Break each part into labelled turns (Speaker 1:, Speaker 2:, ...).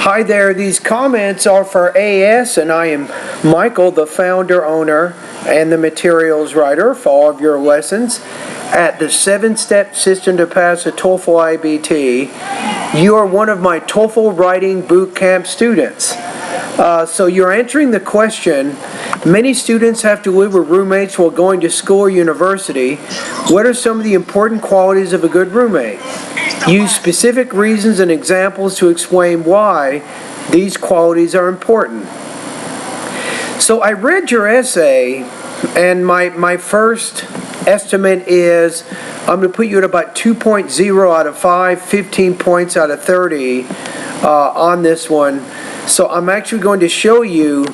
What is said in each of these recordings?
Speaker 1: Hi there, these comments are for AS, and I am Michael, the founder, owner, and the materials writer for all of your lessons at the 7-Step System to Pass a TOEFL IBT. You are one of my TOEFL Writing Bootcamp students. So you're answering the question, many students have to live with roommates while going to school or university. What are some of the important qualities of a good roommate? Use specific reasons and examples to explain why these qualities are important. So I read your essay, and my first estimate is I'm going to put you at about 2.0 out of 5, 15 points out of 30 on this one. So I'm actually going to show you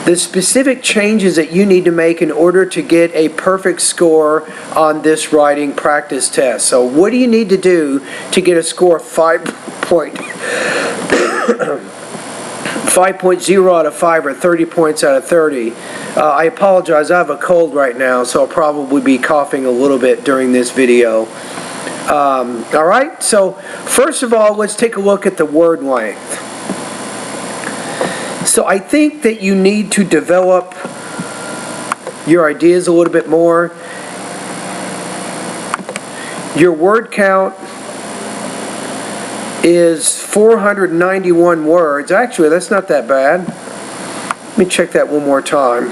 Speaker 1: the specific changes that you need to make in order to get a perfect score on this writing practice test. So what do you need to do to get a score of 5.0 out of 5 or 30 points out of 30? I apologize, I have a cold right now, so I'll probably be coughing a little bit during this video. Alright, so first of all, let's take a look at the word length. So I think that you need to develop your ideas a little bit more. Your word count is 491 words. Actually, that's not that bad. Let me check that one more time.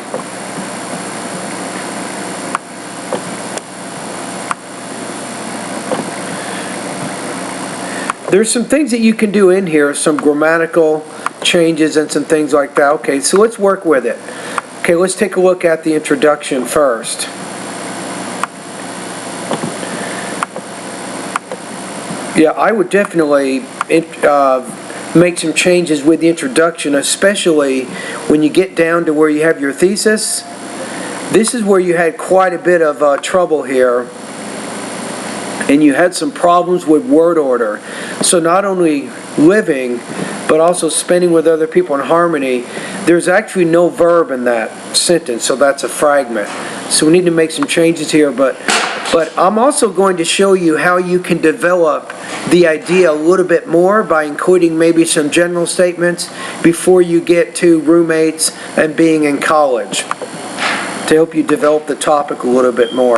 Speaker 1: There's some things that you can do in here, some grammatical changes and some things like that. Okay, so let's work with it. Okay, let's take a look at the introduction first. Yeah, I would definitely make some changes with the introduction, especially when you get down to where you have your thesis. This is where you had quite a bit of trouble here, and you had some problems with word order. So not only living, but also spending with other people in harmony. There's actually no verb in that sentence, so that's a fragment. So we need to make some changes here, but I'm also going to show you how you can develop the idea a little bit more by including maybe some general statements before you get to roommates and being in college, to help you develop the topic a little bit more.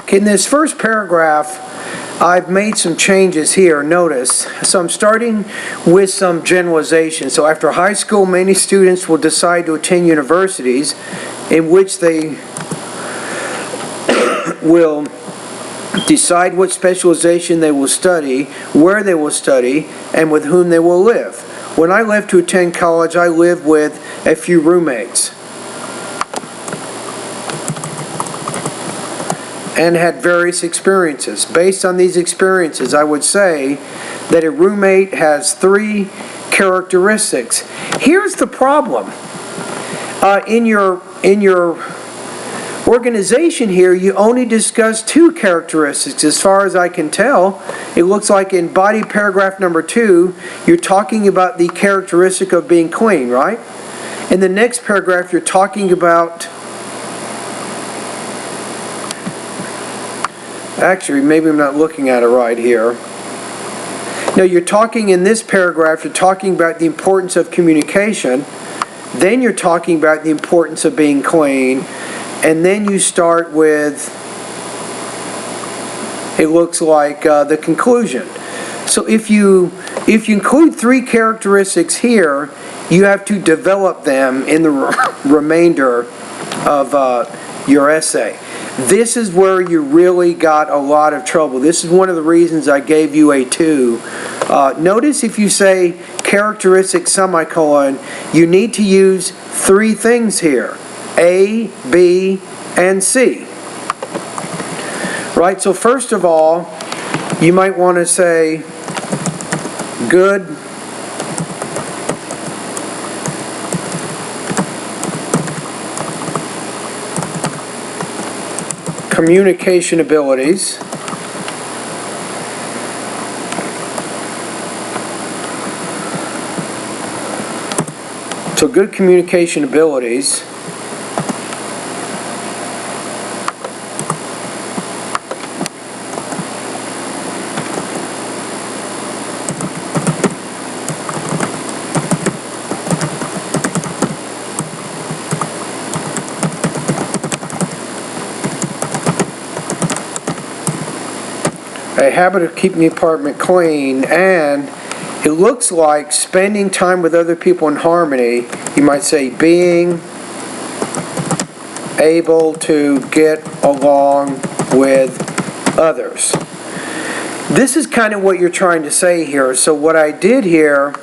Speaker 1: Okay, in this first paragraph, I've made some changes here, notice. So I'm starting with some generalization. So after high school, many students will decide to attend universities in which they will decide what specialization they will study, where they will study, and with whom they will live. When I left to attend college, I lived with a few roommates and had various experiences. Based on these experiences, I would say that a roommate has 3 characteristics. Here's the problem. In your organization here, you only discuss 2 characteristics. As far as I can tell, it looks like in body paragraph number 2, you're talking about the characteristic of being clean, right? In the next paragraph, you're talking about, actually, maybe I'm not looking at it right here. Now, you're talking in this paragraph, you're talking about the importance of communication. Then you're talking about the importance of being clean. And then you start with, it looks like, the conclusion. So if you include 3 characteristics here, you have to develop them in the remainder of your essay. This is where you really got a lot of trouble. This is one of the reasons I gave you a 2. Notice if you say characteristic semicolon, you need to use 3 things here. A, B, and C. Right, so first of all, you might want to say good communication abilities. So good communication abilities. a habit of keeping the apartment clean, and it looks like spending time with other people in harmony. You might say being able to get along with others. This is kind of what you're trying to say here. So what I did here,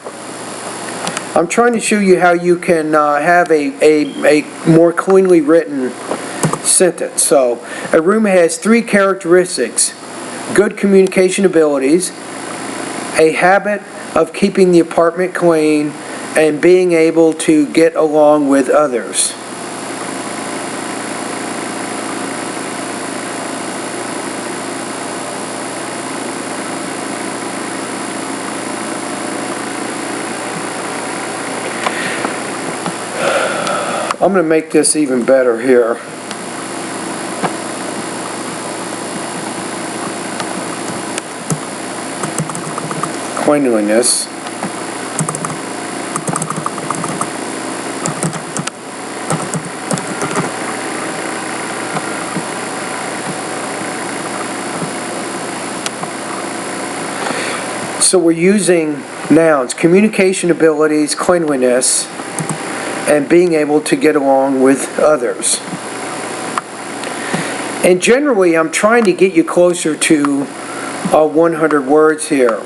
Speaker 1: I'm trying to show you how you can have a more cleanly written sentence. So a roommate has 3 characteristics: good communication abilities, a habit of keeping the apartment clean, and being able to get along with others. I'm going to make this even better here. Cleanliness. So we're using nouns: communication abilities, cleanliness, and being able to get along with others. And generally, I'm trying to get you closer to 100 words here.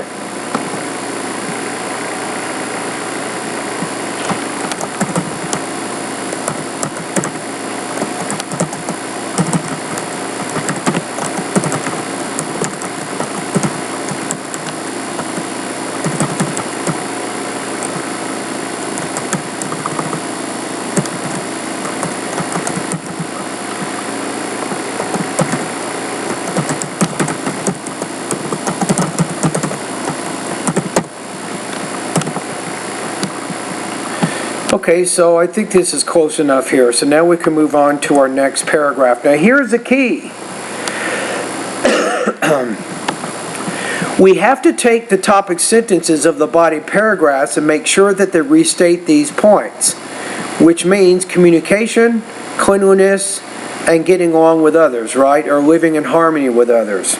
Speaker 1: Okay, so I think this is close enough here. So now we can move on to our next paragraph. Now here's the key. We have to take the topic sentences of the body paragraphs and make sure that they restate these points, which means communication, cleanliness, and getting along with others, right? Or living in harmony with others.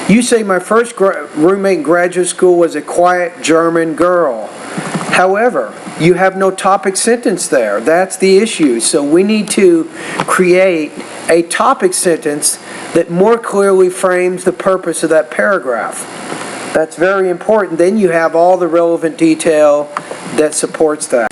Speaker 1: You say, my first roommate in graduate school was a quiet German girl. However, you have no topic sentence there. That's the issue. So we need to create a topic sentence that more clearly frames the purpose of that paragraph. That's very important. Then you have all the relevant detail that supports that.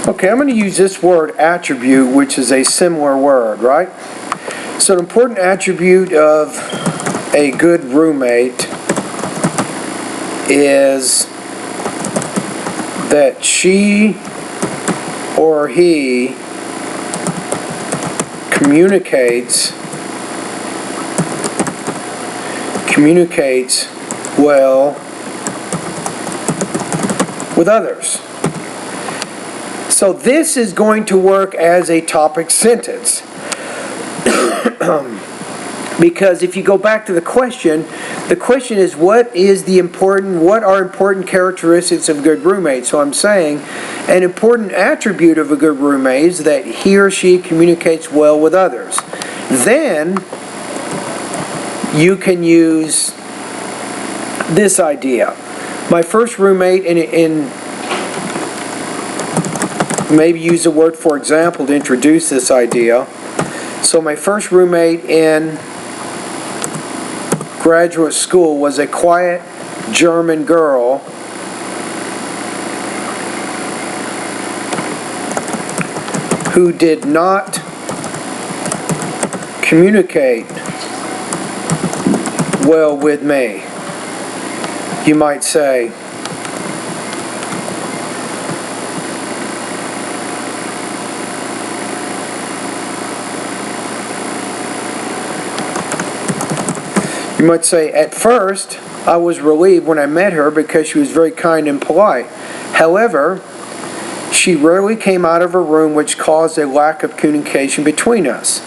Speaker 1: Okay, I'm going to use this word attribute, which is a similar word, right? So an important attribute of a good roommate is that she or he communicates well with others. So this is going to work as a topic sentence. Because if you go back to the question is what are important characteristics of a good roommate? So I'm saying an important attribute of a good roommate is that he or she communicates well with others. Then you can use this idea. My first roommate in maybe use the word for example to introduce this idea. So my first roommate in graduate school was a quiet German girl who did not communicate well with me. You might say, at first, I was relieved when I met her because she was very kind and polite. However, she rarely came out of her room, which caused a lack of communication between us.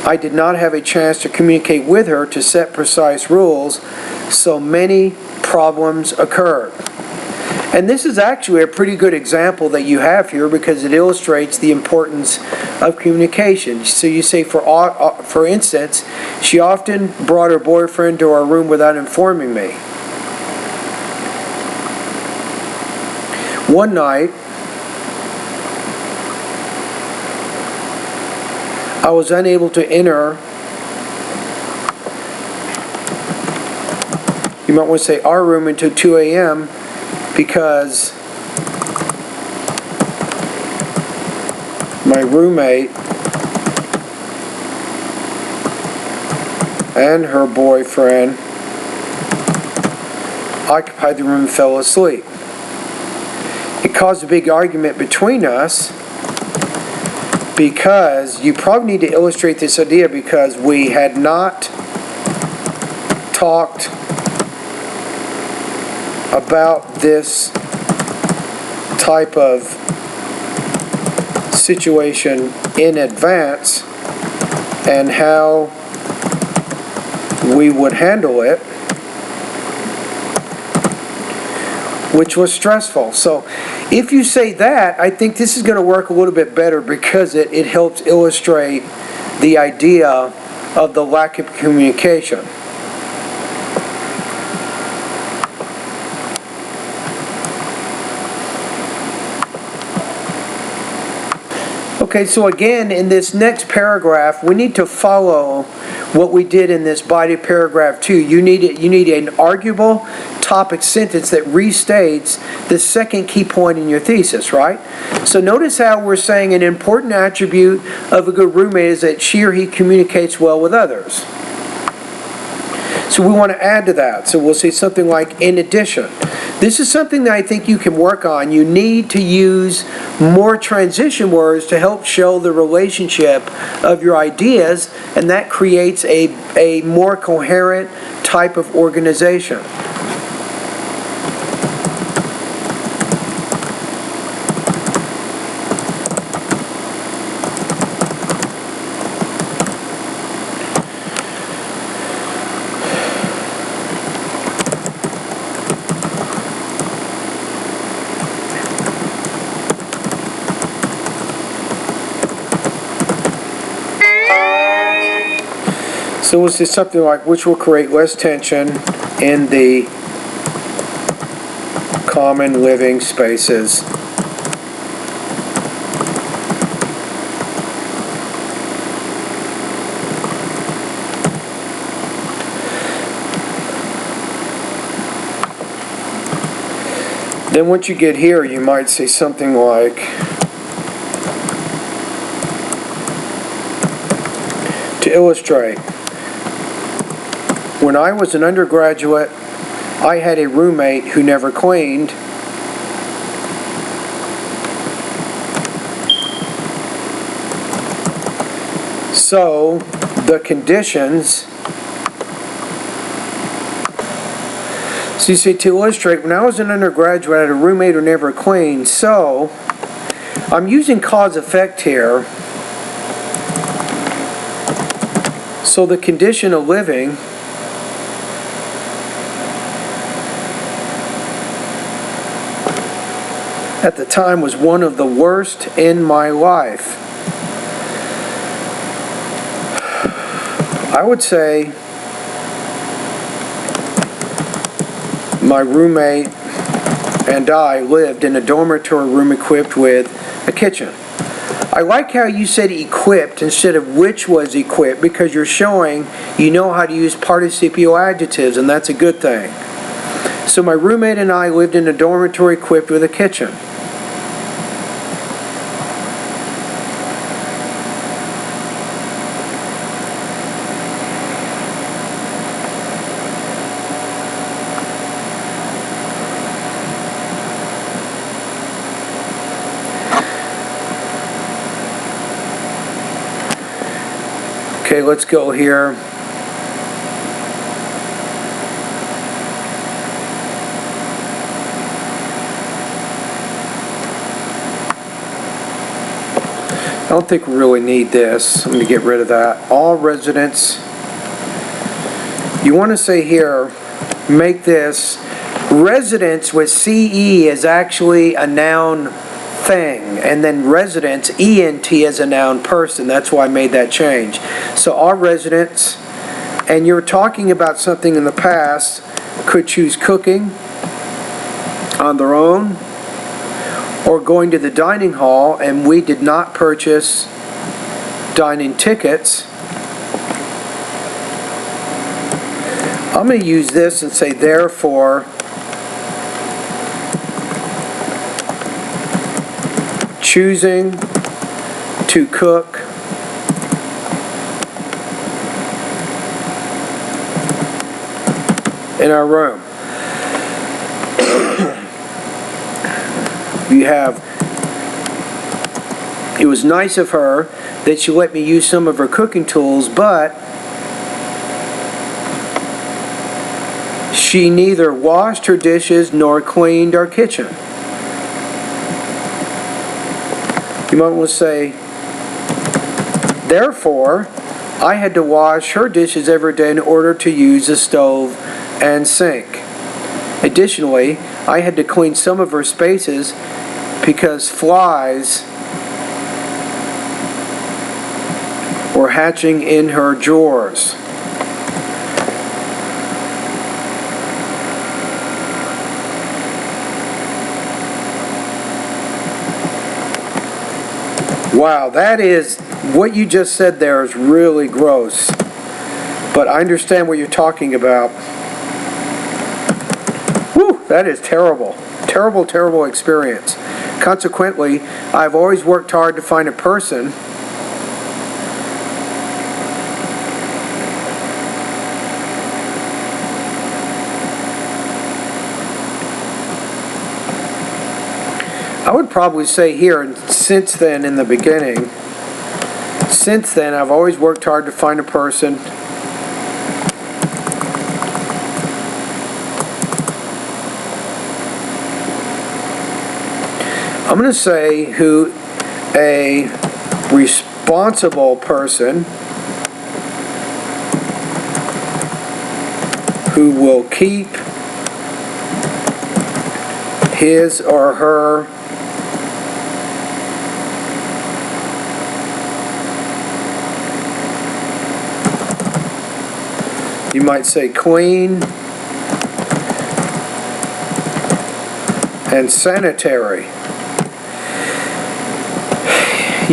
Speaker 1: I did not have a chance to communicate with her to set precise rules, so many problems occurred. And this is actually a pretty good example that you have here because it illustrates the importance of communication. So you say, for instance, she often brought her boyfriend to our room without informing me. One night, I was unable to enter, you might want to say, our room until 2 a.m. because my roommate and her boyfriend occupied the room and fell asleep. It caused a big argument between us because you probably need to illustrate this idea because we had not talked about this type of situation in advance and how we would handle it, which was stressful. So if you say that, I think this is going to work a little bit better because it helps illustrate the idea of the lack of communication. Okay, so again, in this next paragraph, we need to follow what we did in this body of paragraph 2. You need an arguable topic sentence that restates the second key point in your thesis, right? So notice how we're saying an important attribute of a good roommate is that she or he communicates well with others. So we want to add to that. So we'll say something like, in addition. This is something that I think you can work on. You need to use more transition words to help show the relationship of your ideas, and that creates a more coherent type of organization. So we'll say something like, which will create less tension in the common living spaces. Then once you get here, you might say something like, to illustrate, when I was an undergraduate, I had a roommate who never cleaned. So, the conditions. So you see, to illustrate, when I was an undergraduate, I had a roommate who never cleaned. So, I'm using cause-effect here. So the condition of living at the time was one of the worst in my life. I would say my roommate and I lived in a dormitory room equipped with a kitchen. I like how you said equipped instead of which was equipped because you're showing you know how to use participial adjectives, and that's a good thing. So my roommate and I lived in a dormitory equipped with a kitchen. Okay, let's go here. I don't think we really need this. I'm going to get rid of that. All residents. You want to say here, make this residents with CE is actually a noun thing, and then residents, ENT, as a noun person. That's why I made that change. So all residents, and you're talking about something in the past, could choose cooking on their own or going to the dining hall, and we did not purchase dining tickets. I'm going to use this and say therefore choosing to cook in our room. You have, it was nice of her that she let me use some of her cooking tools, but she neither washed her dishes nor cleaned our kitchen. You might want to say, therefore, I had to wash her dishes every day in order to use the stove and sink. Additionally, I had to clean some of her spaces because flies were hatching in her drawers. Wow, that is, what you just said there is really gross. But I understand what you're talking about. Whew, that is terrible. Terrible, terrible experience. Consequently, I've always worked hard to find a person I would probably say here, and since then in the beginning, since then I've always worked hard to find a person I'm going to say who a responsible person who will keep his or her you might say clean and sanitary.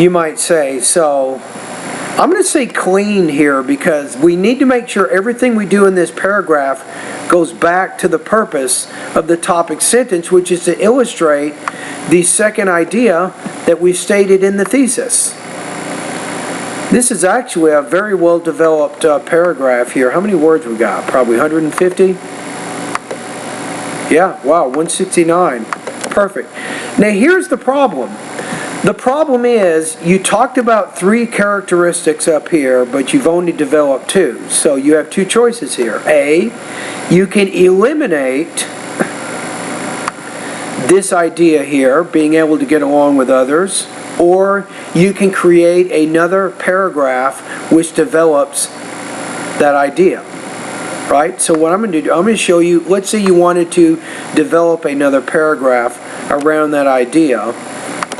Speaker 1: You might say, so I'm going to say clean here because we need to make sure everything we do in this paragraph goes back to the purpose of the topic sentence, which is to illustrate the second idea that we stated in the thesis. This is actually a very well developed paragraph here. How many words we got? Probably 150? Yeah, wow, 169. Perfect. Now here's the problem. The problem is you talked about 3 characteristics up here, but you've only developed 2. So you have 2 choices here. A, you can eliminate this idea here, being able to get along with others, or you can create another paragraph which develops that idea. Right? So what I'm going to do, I'm going to show you, let's say you wanted to develop another paragraph around that idea.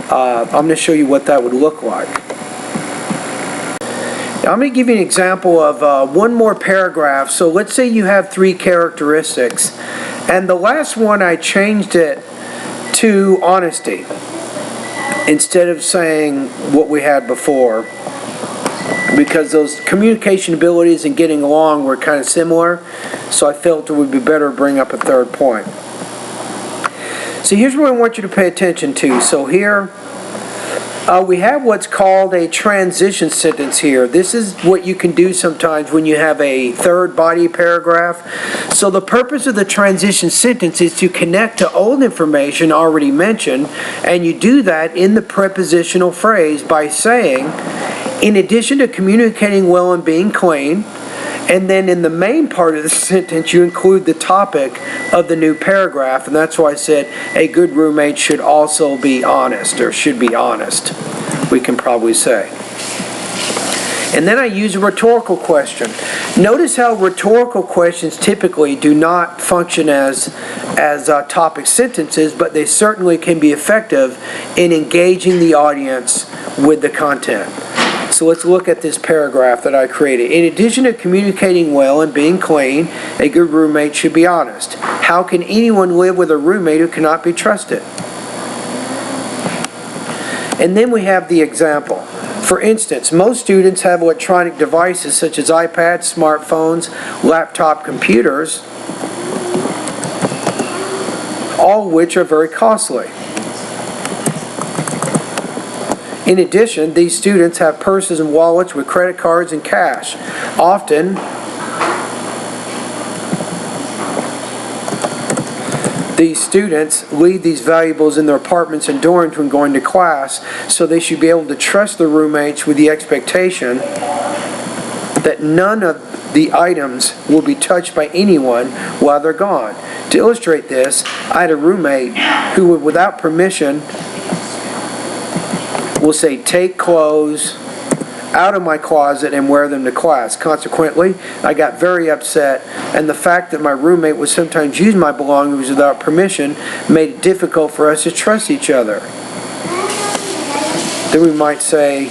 Speaker 1: I'm going to show you what that would look like. Now, I'm going to give you an example of one more paragraph. So let's say you have 3 characteristics, and the last one I changed it to honesty instead of saying what we had before, because those communication abilities and getting along were kind of similar, so I felt it would be better to bring up a third point. So here's what I want you to pay attention to. So here we have what's called a transition sentence here. This is what you can do sometimes when you have a third body paragraph. So the purpose of the transition sentence is to connect to old information already mentioned, and you do that in the prepositional phrase by saying, in addition to communicating well and being clean, and then in the main part of the sentence you include the topic of the new paragraph, and that's why I said a good roommate should also be honest, or should be honest. we can probably say. And then I use a rhetorical question. Notice how rhetorical questions typically do not function as topic sentences, but they certainly can be effective in engaging the audience with the content. So let's look at this paragraph that I created. In addition to communicating well and being clean, a good roommate should be honest. How can anyone live with a roommate who cannot be trusted? And then we have the example. For instance, most students have electronic devices such as iPads, smartphones, laptop computers, all which are very costly. In addition, these students have purses and wallets with credit cards and cash. Often, these students leave these valuables in their apartments and dorms when going to class, so they should be able to trust their roommates with the expectation that none of the items will be touched by anyone while they're gone. To illustrate this, I had a roommate who would, without permission, will say, "Take clothes out of my closet and wear them to class." Consequently, I got very upset, and the fact that my roommate would sometimes use my belongings without permission made it difficult for us to trust each other. Then we might say,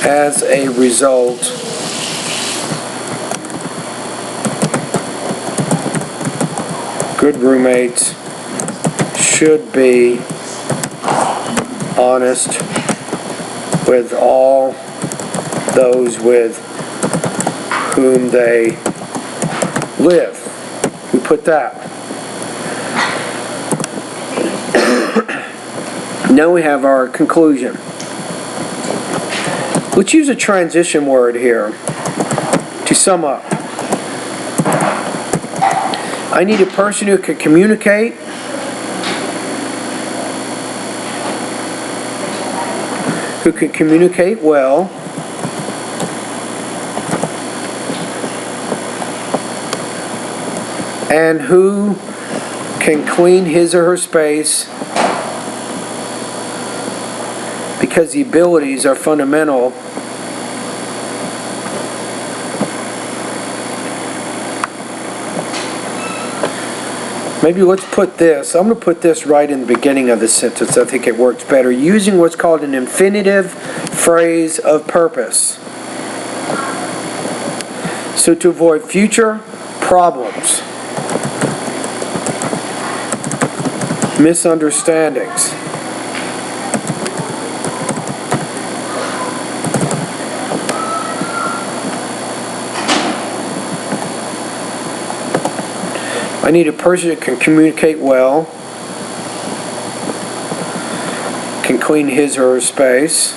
Speaker 1: as a result, good roommates should be honest with all those with whom they live. We put that. Now we have our conclusion. Let's use a transition word here to sum up. I need a person who can communicate, who can communicate well, and who can clean his or her space, because the abilities are fundamental Maybe let's put this, I'm going to put this right in the beginning of the sentence. I think it works better. Using what's called an infinitive phrase of purpose. So to avoid future problems, misunderstandings, I need a person that can communicate well, can clean his or her space,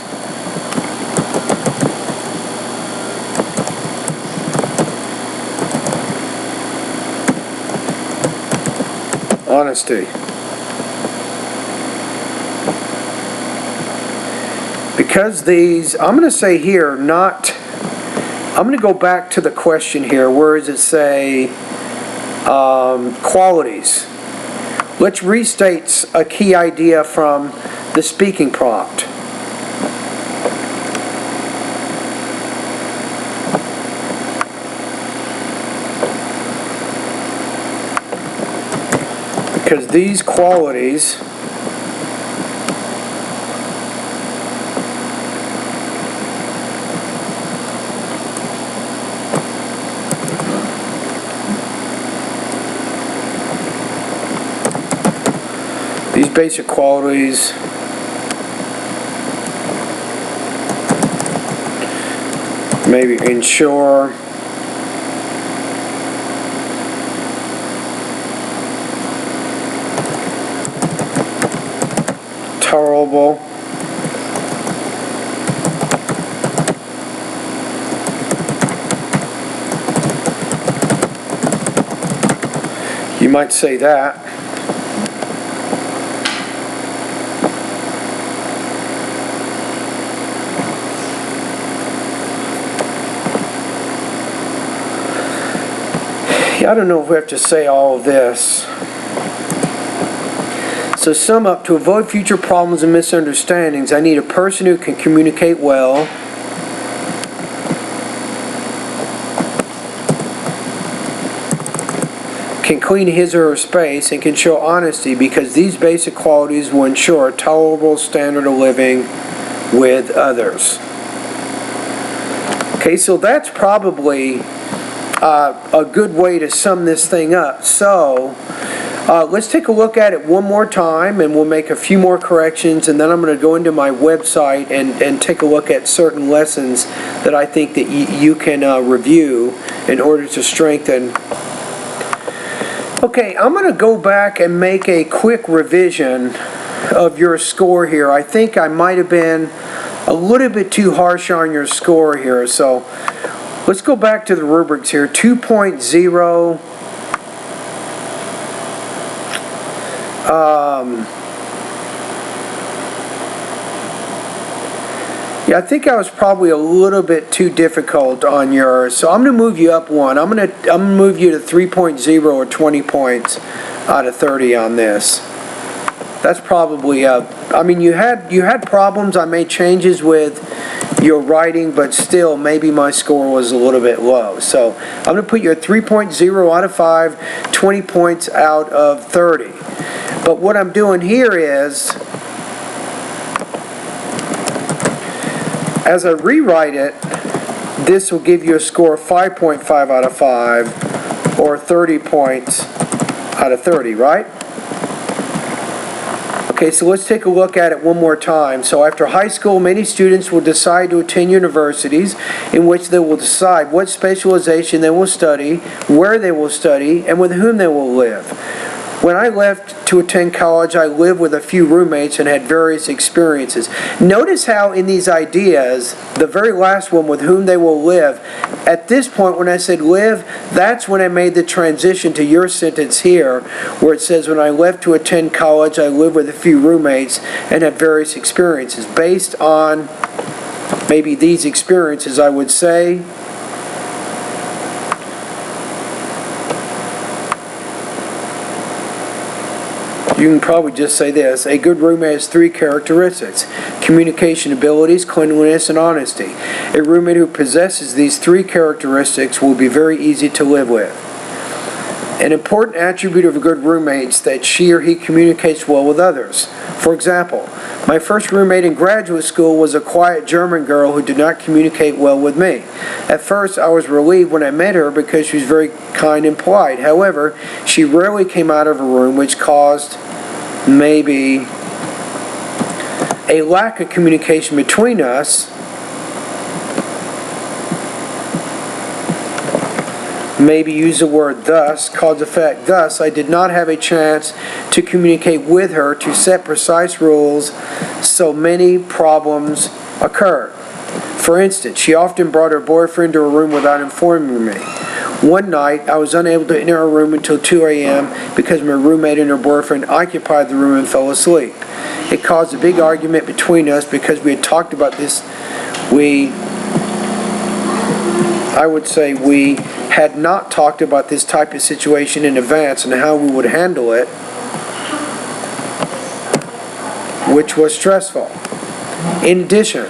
Speaker 1: honesty. Because these, I'm going to say here, I'm going to go back to the question here. Where does it say qualities? Let's restate a key idea from the speaking prompt. Because these qualities basic qualities maybe ensure tolerable you might say that. I don't know if we have to say all of this. So sum up, to avoid future problems and misunderstandings, I need a person who can communicate well, can clean his or her space, and can show honesty, because these basic qualities will ensure a tolerable standard of living with others. Okay, so that's probably a good way to sum this thing up. So let's take a look at it one more time, and we'll make a few more corrections, and then I'm going to go into my website and take a look at certain lessons that I think that you can review in order to strengthen. Okay, I'm going to go back and make a quick revision of your score here. I think I might have been a little bit too harsh on your score here, so let's go back to the rubrics here. 2.0. Yeah, I think I was probably a little bit too difficult on yours, so I'm going to move you up one. I'm going to move you to 3.0 or 20 points out of 30 on this. That's probably I mean, you had problems. I made changes with your writing, but still maybe my score was a little bit low. So I'm going to put you at 3.0 out of 5, 20 points out of 30. But what I'm doing here is, as I rewrite it, this will give you a score of 5.5 out of 5, or 30 points out of 30, right? Okay, so let's take a look at it one more time. So after high school, many students will decide to attend universities in which they will decide what specialization they will study, where they will study, and with whom they will live. When I left to attend college, I lived with a few roommates and had various experiences. Notice how in these ideas, the very last one, with whom they will live, at this point when I said live, that's when I made the transition to your sentence here, where it says, when I left to attend college, I lived with a few roommates and had various experiences. Based on maybe these experiences, I would say, you can probably just say this: a good roommate has 3 characteristics: communication abilities, cleanliness, and honesty. A roommate who possesses these 3 characteristics will be very easy to live with. An important attribute of a good roommate is that she or he communicates well with others. For example, my first roommate in graduate school was a quiet German girl who did not communicate well with me. At first, I was relieved when I met her because she was very kind and polite. However, she rarely came out of her room, which caused maybe a lack of communication between us. Maybe use the word thus, cause effect. Thus, I did not have a chance to communicate with her to set precise rules, so many problems occurred. For instance, she often brought her boyfriend to her room without informing me. One night, I was unable to enter her room until 2 a.m. because my roommate and her boyfriend occupied the room and fell asleep. It caused a big argument between us because we had talked about this. I would say we had not talked about this type of situation in advance and how we would handle it, which was stressful. In addition,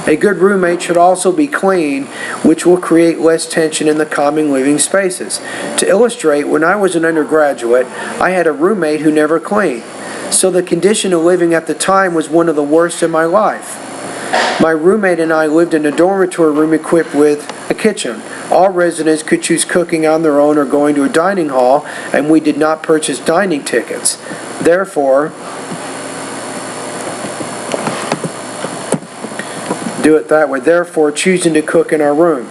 Speaker 1: a good roommate should also be clean, which will create less tension in the common living spaces. To illustrate, when I was an undergraduate, I had a roommate who never cleaned, so the condition of living at the time was one of the worst in my life. My roommate and I lived in a dormitory room equipped with a kitchen. All residents could choose cooking on their own or going to a dining hall, and we did not purchase dining tickets. Therefore, choosing to cook in our room.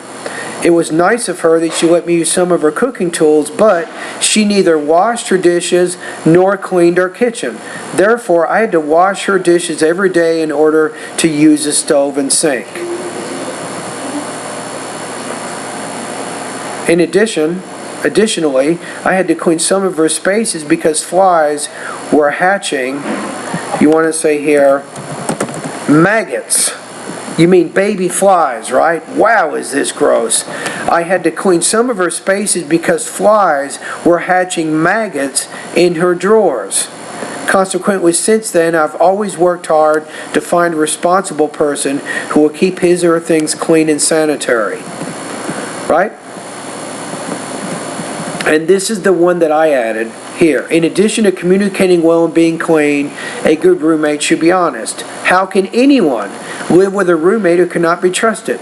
Speaker 1: It was nice of her that she let me use some of her cooking tools, but she neither washed her dishes nor cleaned our kitchen. Therefore, I had to wash her dishes every day in order to use the stove and sink. Additionally, I had to clean some of her spaces because flies were hatching. You want to say here, maggots. You mean baby flies, right? Wow, is this gross. I had to clean some of her spaces because flies were hatching maggots in her drawers. Consequently, since then, I've always worked hard to find a responsible person who will keep his or her things clean and sanitary. Right? And this is the one that I added here. In addition to communicating well and being clean, a good roommate should be honest. How can anyone live with a roommate who cannot be trusted?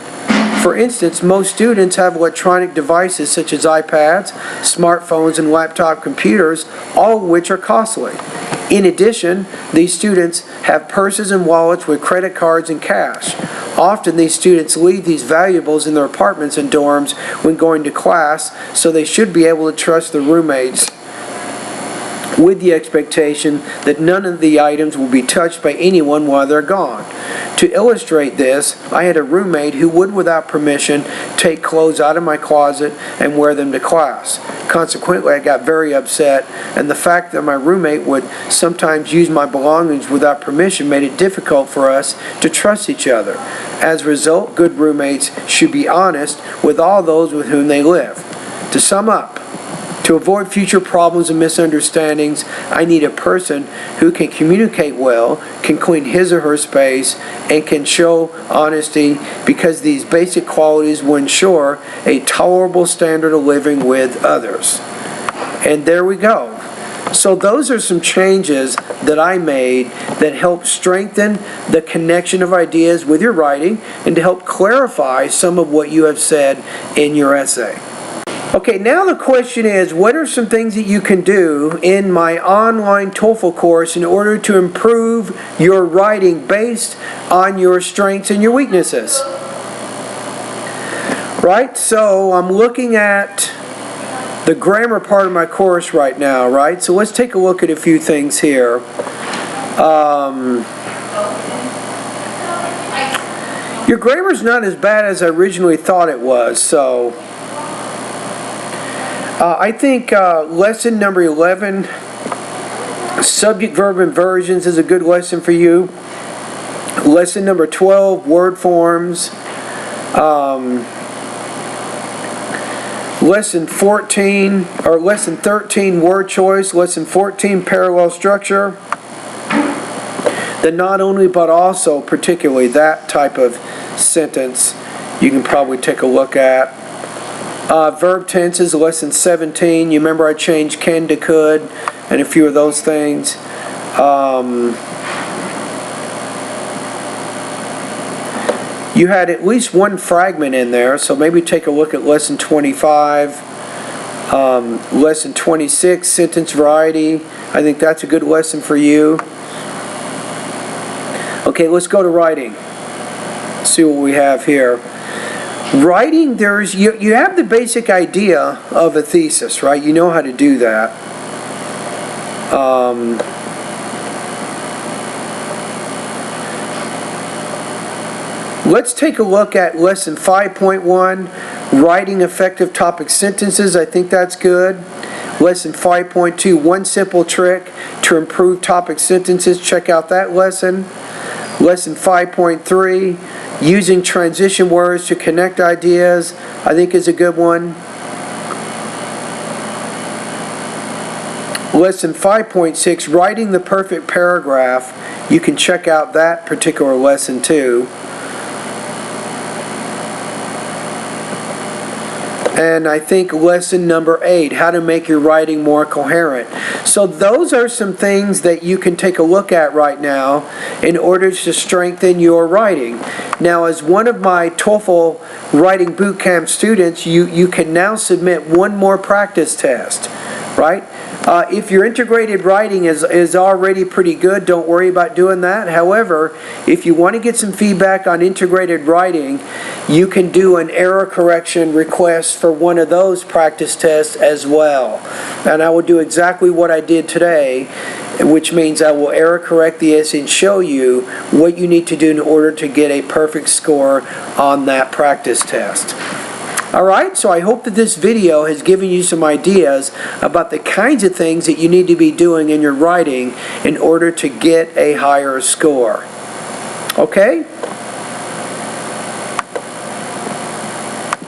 Speaker 1: For instance, most students have electronic devices such as iPads, smartphones, and laptop computers, all of which are costly. In addition, these students have purses and wallets with credit cards and cash. Often these students leave these valuables in their apartments and dorms when going to class, so they should be able to trust their roommates with the expectation that none of the items will be touched by anyone while they're gone. To illustrate this, I had a roommate who would, without permission, take clothes out of my closet and wear them to class. Consequently, I got very upset, and the fact that my roommate would sometimes use my belongings without permission made it difficult for us to trust each other. As a result, good roommates should be honest with all those with whom they live. To sum up, to avoid future problems and misunderstandings, I need a person who can communicate well, can clean his or her space, and can show honesty, because these basic qualities will ensure a tolerable standard of living with others. And there we go. So those are some changes that I made that help strengthen the connection of ideas with your writing and to help clarify some of what you have said in your essay. Okay, now the question is, what are some things that you can do in my online TOEFL course in order to improve your writing based on your strengths and your weaknesses? Right, so I'm looking at the grammar part of my course right now, right? So let's take a look at a few things here. Your grammar's not as bad as I originally thought it was, so I think lesson number 11, subject, verb, inversions, is a good lesson for you. Lesson number 12, word forms. Lesson 14, or lesson 13, word choice. Lesson 14, parallel structure. The not only but also, particularly that type of sentence, you can probably take a look at. Verb tenses, lesson 17. You remember I changed can to could and a few of those things. You had at least one fragment in there, so maybe take a look at lesson 25. Lesson 26, sentence variety. I think that's a good lesson for you. Okay, let's go to writing. See what we have here. Writing, you have the basic idea of a thesis, right? You know how to do that. Let's take a look at lesson 5.1, writing effective topic sentences. I think that's good. Lesson 5.2, one simple trick to improve topic sentences. Check out that lesson. Lesson 5.3, using transition words to connect ideas, I think is a good one. Lesson 5.6, writing the perfect paragraph. You can check out that particular lesson too. And I think lesson number 8, how to make your writing more coherent. So those are some things that you can take a look at right now in order to strengthen your writing. Now, as one of my TOEFL Writing Bootcamp students, you can now submit one more practice test, right? If your integrated writing is already pretty good, don't worry about doing that. However, if you want to get some feedback on integrated writing, you can do an error correction request for one of those practice tests as well. And I will do exactly what I did today, which means I will error correct the essay and show you what you need to do in order to get a perfect score on that practice test. Alright, so I hope that this video has given you some ideas about the kinds of things that you need to be doing in your writing in order to get a higher score. Okay?